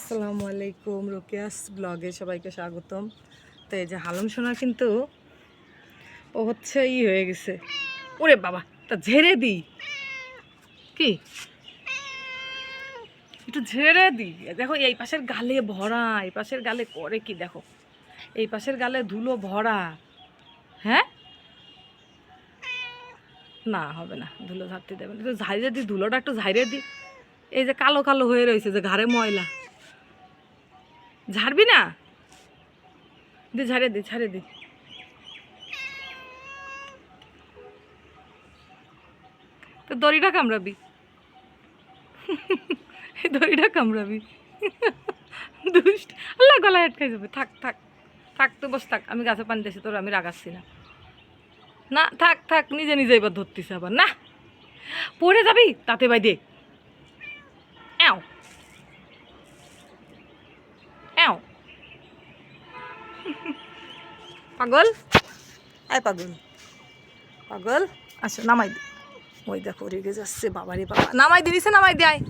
আসসালামু আলাইকুম, রোকেয়াস ব্লগে সবাইকে স্বাগতম। তো এই যে হালুম সোনা কিন্তু ও হচ্ছে হয়ে গেছে। ওরে বাবা, তা ঝেড়ে দিই কি, একটু ঝেড়ে দিই। দেখো এই পাশের গালে ভরা, এই পাশের গালে করে কি দেখো, এই পাশের গালে ধুলো ভরা। হ্যাঁ, না হবে না, ধুলো ঝাড়তে দেবে না, একটু ঝাড়িয়ে দিই, ধুলোটা একটু ঝাড়িয়ে দিই। এই যে কালো কালো হয়ে রয়েছে, যে ঘাড়ে ময়লা, ঝাড়বি না? দি ঝাড়িয়ে দিই, ছাড়িয়ে দিই। তো দড়িটা কামড়াবি, এই দড়িটা কামড়াবি। দুষ্ট, আল্লাহ গলায় আটকাই যাবে। থাক থাক থাক, তো বস থাক, আমি গাছে পানি দিয়েছি তোর, আমি রাগাচ্ছি না। না থাক থাক, নিজে নিজে এবার ধরতেছে আবার। না, পড়ে যাবি তাতে বাই দে। এও এও পাগল, আয় পাগল, পাগল আচ্ছা নামাই দে। ওই দেখো রেগে যাচ্ছে, বাবারে বাবা, নামাই দিয়েছে, নামাই দে, আয়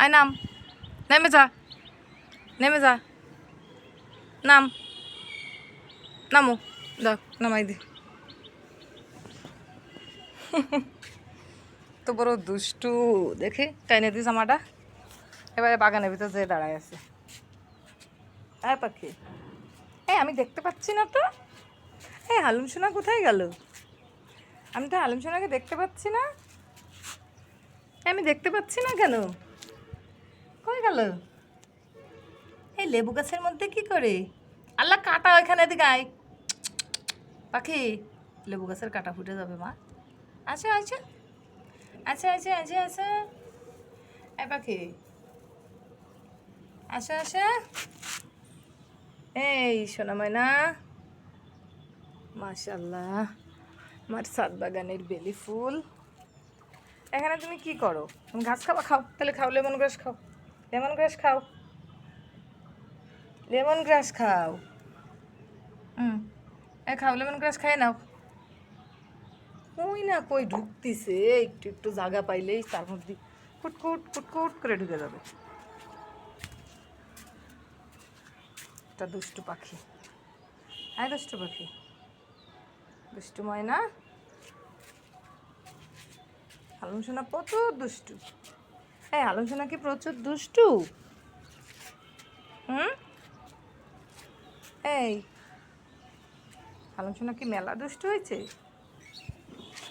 আয়, নাম, নেমে যা, নেমে যা, নাম, নামো, দেখ নামাই দে। তো বড় দুষ্টু, দেখে টাইনে দিস আমাটা। এবারে বাগানের ভিতর যেয়ে দাঁড়ায় আছে। আয় পাখি, এই আমি দেখতে পাচ্ছি না তো। এই হালুম সোনা কোথায় গেল? আমি তো হালুম সোনাকে দেখতে পাচ্ছি না। আমি দেখতে পাচ্ছি না কেন? কই গেল? এই লেবু গাছের মধ্যে কি করে? আল্লাহ কাটা ওইখানে, দিকে আয় পাখি, লেবু গাছের কাটা ফুটে যাবে মা। আচ্ছা আচ্ছা আচ্ছা আচ্ছা আচ্ছা আচ্ছা, এই পাখি আচ্ছা আচ্ছা, এই সোনা ময়না, মাশাল্লাহ, আমার ছাদ বাগানের বেলি ফুল। এখানে তুমি কি করো? তুমি ঘাস খাবা? খাও তাহলে, খাও লেমন গ্রাস খাও, লেমন গ্রাস খাও, লেমন গ্রাস খাও। এ খাও, লেমন গ্রাস খাই নাও। ওই না কই ঢুকতিছে, একটু একটু জায়গা পাইলেই তার মধ্যে কুটকুট কুটকুট করে ঢুকে যাবে। একটা দুষ্টু পাখি, হ্যাঁ দুষ্টু পাখি, দুষ্টু ময়না। হালুম সোনা প্রচুর দুষ্টু। এই হালুম সোনা কি প্রচুর দুষ্টু? হুম, এই হালুম সোনা কি মেলা দুষ্টু হয়েছে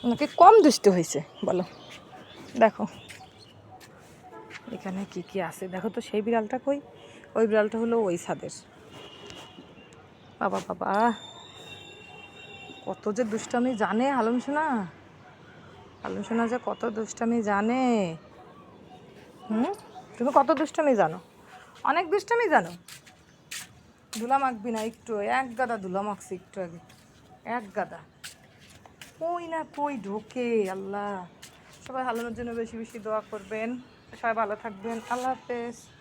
নাকি কম দুষ্টু হয়েছে বলো? দেখো এখানে কি কি আছে দেখো তো। সেই বিড়ালটা কই? ওই বিড়ালটা হলো ওই ছাদের। বাবা বাবা, কত যে দুষ্টামি জানে হালুম সোনা, হালুম সোনা যে কত দুষ্টামি জানে। তুমি কত দুষ্টামি জানো? অনেক দুষ্টামি জানো। ধুলা মাখবি না একটু, এক গাদা ধুলা মাখছি একটু আগে, এক গাদা। কই না কই ঢোকে। আল্লাহ, সবাই হালুমের জন্য বেশি বেশি দোয়া করবেন। সবাই ভালো থাকবেন। আল্লাহ হাফেজ।